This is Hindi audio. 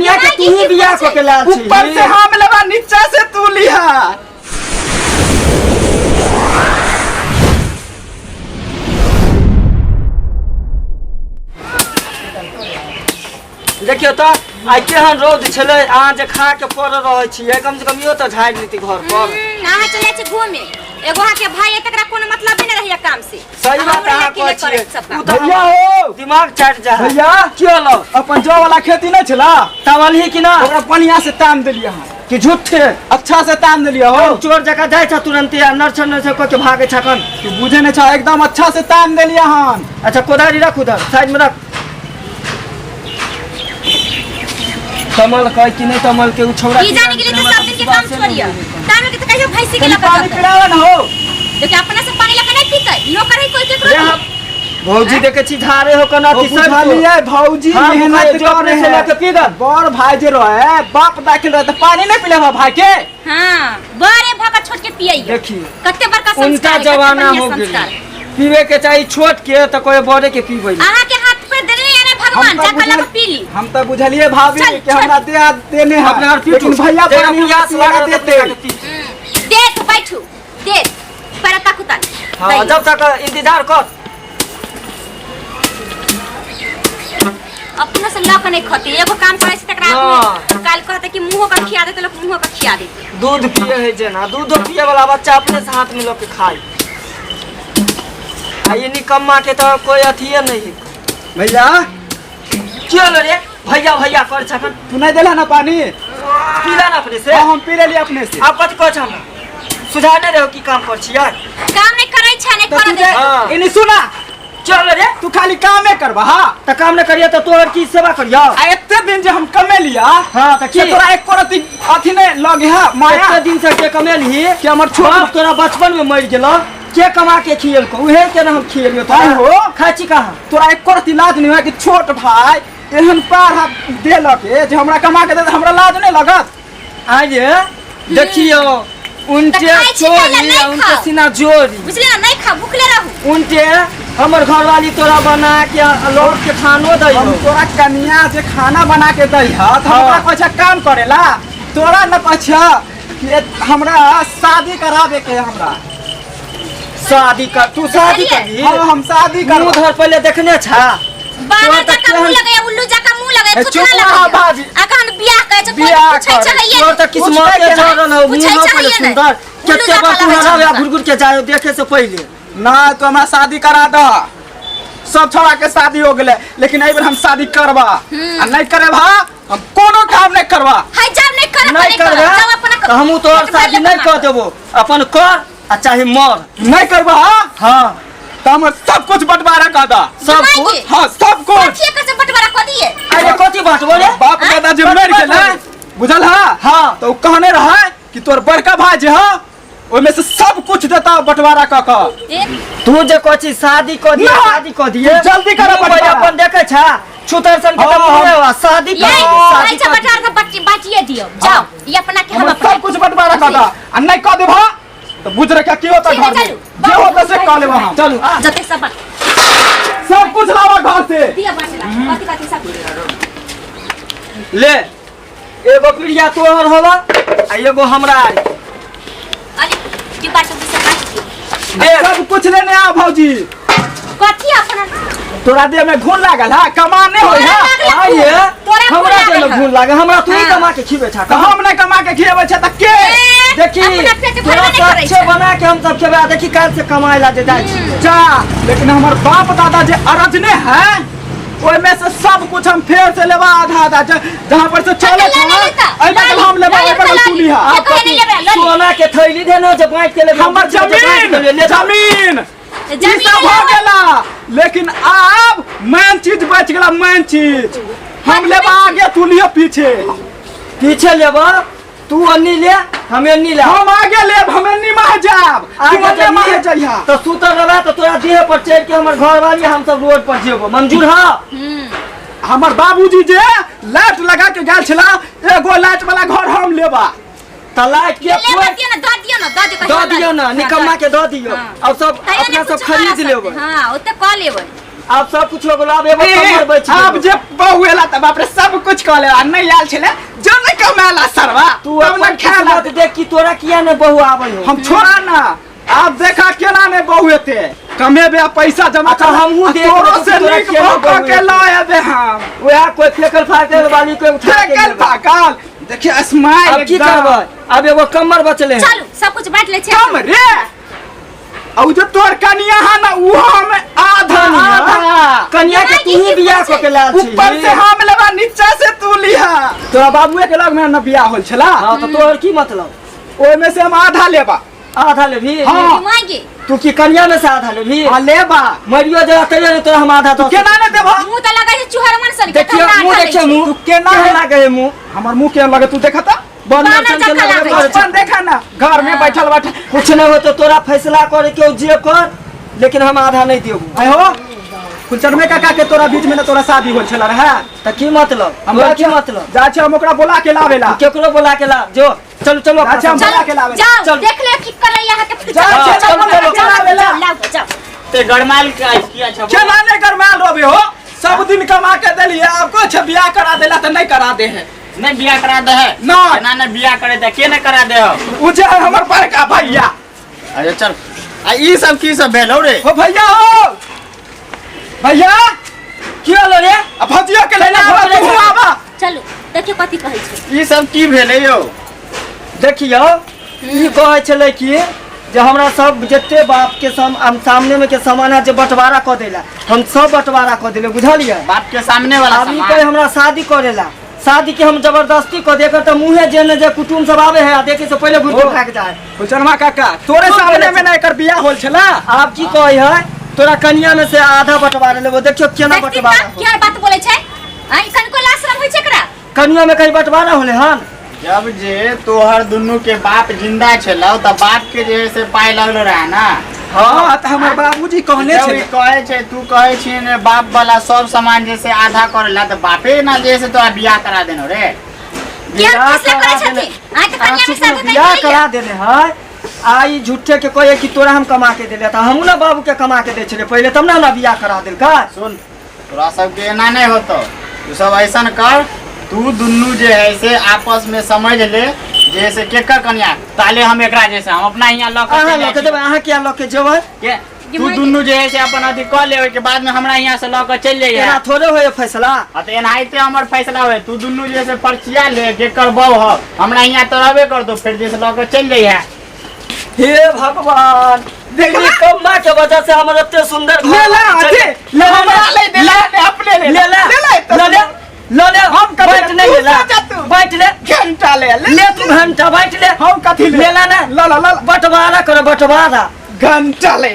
कन्या के तू ही बियाह को के लाल छी ऊपर से हम लेबा नीचा से तू लिहा। देखियो तो आई केहन रौद छले अहाँ जे खा के पड़ रहे छी कम से कम यो तो झाड़ लीती घर पर अहाँ चले छी घूमे एगो के भाई तकरा कोनो मतलब नहीं रहिया काम से। सही बात अहाँ कहै छी भैया हो दिमाग चाट जा भैया क्यों लो अपन जौ वाला खेती नहीं छला तावल ही कि ना ओकरा पनिया से ताम देलिए हां कि झूठे अच्छा से ताम देलिए हो चोर जका जाय छ तुरंत नरछन को के भागे छकन तू बुझे नहीं छ एकदम अच्छा से ताम देलिए हां। अच्छा कोदारी रख उधर साइड में रख कमल कह कि नहीं कमल के उछौड़ा ई जाने के लिए तो सब दिन के काम छोड़िया तामे के तो कहियो भैंसी के लगा पानी पिलावा न हो देखिए अपना से पानी लेके नहीं पीते नो करे कोई केकरो भौजी देखे छी धारे हो कना की सब बुझलिए भौजी मेहनत जो अपने से लेके पी गन बड़ भाई जे रहे बाप दाखिल रहे तो पानी नहीं पिलावा भाई के। हां बड़े भागा छोड़ के पियई देखिए कते बड़का संस्कार उनका जमाना हो गेल पीवे के चाहिए छोट के तो कोई बड़े के पीबै अहाँ के हाथ पे देने यानी भगवान जा कला को पी ली हम तो बुझलिए भाभी कि हमरा देने है अपने और लेकिन भैया पानी प्यास लगा देते देख बैठू देख परता कुता हां जब तक इंतजार कर अपना से लक नहीं खती एगो काम करे से तकरा काल कहते कि मुंह का खिया दे तो लोग मुंह का खिया दे दूध पिए है जना दूध पिए वाला बच्चा अपने से हाथ में लेके खाए आ ये निकम्मा के तो कोई अथिए नहीं भैया चल रे भैया भैया कर छकन तू नहीं देला ना पानी पीला ना अपने से हम पी लेली अपने से आप कथि कहै हम सुझाने रहो की काम कर छियै काम नहीं करे छ नहीं कर दे हां इनी सुना चल रे तू खाली कामे करबा हां त काम न करिया त तोहर की सेवा करिया आ एते दिन जे हम कमे लिया हां त की तोरा एक करती अथी ने लगे हा माया एते दिन से के कमेलही कि हमर छोट तोरा बचपन में मर गेलो के कमा के खियल को उहे के हम खियलियो तो हो खाची कहां तोरा एक करती लाज नहीं है कि छोट भाई एहन पार हाथ देलक जे हमरा कमा के दे हमरा लाज नहीं लगत आजे देखियो उनके चोरी उनके सीना जोरी बुझले ना नहीं खा भूखले रहू उनके हमर घरवाली तोरा बना के लोग के खानो दई हम तोरा कनिया जे खाना बना के दई ह त हमरा कुछ काम करेला तोरा न कछा कि हमरा शादी करावे के हमरा शादी कर तू शादी करली हां हम शादी कर उधर पहले देखने छा बाबा जका मुंह लगे उल्लू जका मुंह लगे कुछ ना लगे अखन बियाह करे छ पूछै चाहिए तोर त किस्मत के जरन हो मुंह न पड़े सुंदर केते बार पुनरा घुरघुर के जायो देखे से पहले ना तो हमरा शादी करा द सब छोड़ा के शादी हो गेले लेकिन एबर हम शादी करबा आ नहीं करबा हम कोनो काम नहीं करबा है जब नहीं करब नहीं करबा त हमहु तोर शादी नहीं कर देबो अपन कर आ चाहे मर नहीं करबा हां त हम सब कुछ बंटवारा कर दा सब कुछ हां सब कुछ कथि से बंटवारा कर दिए अरे कथि बात बोले बाप दादा जे मर गेले बुझल हा हां तो कहने रहा कि तोर बड़का भाई जे हा ओमे से सब कुछ देता बंटवारा क तू जे कोची शादी को दिए शादी को दिए जल्दी कर बंटवारा अपन देखे छा छुतर सन के तो शादी ये शादी अच्छा बंटवारा का बाटिए दियो जाओ ये अपना के हम सब कुछ बंटवारा कर दा आ नहीं कर देबा तो बुझ रे क्या होता घर में जे होता से कह लेबा हम चलो जते सब कुछ लावा घर से दिया बाटला कथि कथि सब ले एगो पिड़िया तोहर होवा आ एगो हमरा अरे की बात से दे सब कुछ लेने आ भौजी कथि अपना तोरा देह में घून लागल हा कमाने होई हा आइए तोरा हमरा घून के लागल घून लागे हमरा तू ही कमा के खिबे छा तो हम नहीं कमा के खिएबे छ त के देखी अपना पेट तोरा भरबे नहीं अच्छे बना के हम सब खेबे देखी काल से कमाए ला जे जाय छी जा लेकिन हमर बाप दादा जे अरजने हैं ओय में से सब कुछ हम फेर से लेवा आधा आधा जहां पर से चले आई तक हम लेबा एकर सुनी है सोना के थैली देनो जे बांट के ले हमर जमीन ई सब हो गेला लेकिन अब मेन चीज बच गेला मेन चीज हम लेबा आगे तू लियो पीछे पीछे लेबा तू अन्नी ले हमें अन्नी ले हम आगे लेब हमें निमा जाब आगे तू निमा जइहा तो सुतर रहा तो तोरा देह पर चढ़ के हमर घर वाली हम सब रोड पर जेबो मंजूर है हमर बाबूजी जे लाइट लगा के गेल छला एगो लाइट वाला घर हम लेबा त लाइट के दो दियो ना निकम्मा के दो दियो अब सब अपना सब खरीद लेबो हां ओते क लेबो आप सब कुछ हो गेलो, अब एगो कमर बच गेलो। अब जे बहू एला त बाप रे सब कुछ कह ले नहीं आल छले जो नहीं कमाला सरवा तू तब अपन न खेला किस्मत देख कि तोरा किया ने बहू आबै हो। हम छोड़ा ना आप देखा केना ने बहू एते कमेबे पैसा जमा अच्छा, हमहू देख तोरो लेबै से तोरा निक केना बहू बहू के एते। लायबे हम ओया कोई फेकल फाकल वाली कोई उठा के फेकल लेबै। फाकल देखिए स्माइल अब की करबै, अब एगो कमर बचले है। चलू सब कुछ बांट ले छे। कम रे औ जो तोर कनिया है ना वो हम आधा कन्या के तू ही बियाह क के लाल छी। ऊपर से हम लेबा नीचे से तू लिहा तोरा बाबूए के लग में न बियाह होल छला। हां तो तोर की मतलब, ओय में से हम आधा लेबा। आधा ले भी। हाँ। मांगे तू की कन्या में से आधा ले भी। हां लेबा मरियो जरा तैयार तो हम आधा तो केना ने देबा। मुंह त लगा छै चुहर मन सन के देखियो मुंह देखियो मुंह तू केना लागे है मुंह। हमर मुंह के लगे तू देखता बानर सन के जका लगे लागे। अपन देखा ना घर में बैठल बैठल कुछ नहीं हो तो तोरा फैसला करे के जे कर, लेकिन हम आधा नहीं देबू। आय हो कुलचरमे काका के तोरा बीच में ना तोरा शादी होल छला रहा त की मतलब, हमरा की मतलब जा छ हम ओकरा बोला के लावेला केकरो बोला के ला जो। चलो चलो अच्छा, हम चलो। बोला के लावे जाओ चल। देख ले की कर यहाँ के। जा, जाओ, चल, जाओ, चल, जाओ, चल, जाओ, चल, जाओ, लाओ, जाओ। ते गड़माल का किया छ केना ने गरमाल रोबे हो सब दिन कमा के देलिए आपको छ बियाह करा देला त नहीं करा दे है नहीं बियाह करा दे है ना। ना ने बियाह करे दे के ने करा दे हो। उ जे हमर बड़का भैया अरे चल आ ई सब की सब भेलौ रे। हो भैया हो भैया की होलो रे। अब भजिया के लेना आवा चलू देखियो कथी कहै छै। ई सब की भेलै यो। देखियो ई कहै छलै कि जे हमरा सब जते बाप के सामने में के सामान है जे बंटवारा क देला, हम सब बंटवारा क देले, बुझलिए। बाप के सामने वाला अभी सामान कोई हमरा शादी करेला, शादी के हम जबरदस्ती क देकर त मुंहे जेने जे कुटुम सब आवे है, देखे से पहले घुट भाग जाए। कुलचरमा काका तोरे सामने में ना एकर बियाह होल छला। आप की कहै है तोरा कन्या में से आधा बंटवारा लेबो। देखियो केना बंटवारा हो। क्या बात बोले छै। आई कनको लाशरम होय छै एकरा। कन्या में कहीं बंटवारा होले हन। जब जे तोहर दुन्नु के बाप जिंदा छलौ त बाप के जे से पाए लगलो रहा ना। हां त हमर बाबूजी कहले जब छे ई कहे छै तू कहे छी ने बाप वाला सब सामान जैसे आधा करला त बापे ना जैसे तोरा बियाह करा देनो रे। क्या फैसला करे छथि। आई त कन्या में शादी नहीं बियाह करी करा देले है। आई झूठे के कहे कि तोरा हम कमा के देले, त हमहू ना बाबू के कमा के दे छले पहले, तब ना बियाह करा देल का। सुन तोरा सब के एना नहीं होतो। तू सब ऐसा कर, तू दुन्नु जे है से आपस में समझ ले जैसे केकर कन्या ताले हम एकरा जैसे हम अपना यहाँ लॉक अहाँ लऽ के देबै, अहाँ किया लऽ के जेबै। के तू दुन्नु जे है से अपन अथी कर ले के बाद में हमरा यहाँ से लऽ के चल जाइए। एना थोड़े होय फैसला। आ तो एनाहिते हमर फैसला होय। तू दुन्नु जे से पर्चिया ले के करबौ ह हमरा यहाँ तो रहबे कर दो, फिर जैसे लऽ के चल जाइए। हे भगवान, देखली कम्मा के वजह से हमर एते सुंदर ले ला अथी ले हमरा ले दे ले अपने ले ले ले ले ले हम बैठ ले ले बैठ ले घंटा ले ले तू घंटा बैठ ले हम कथी ले ला ना ला ला ला बंटवारा कर बंटवारा घंटा ले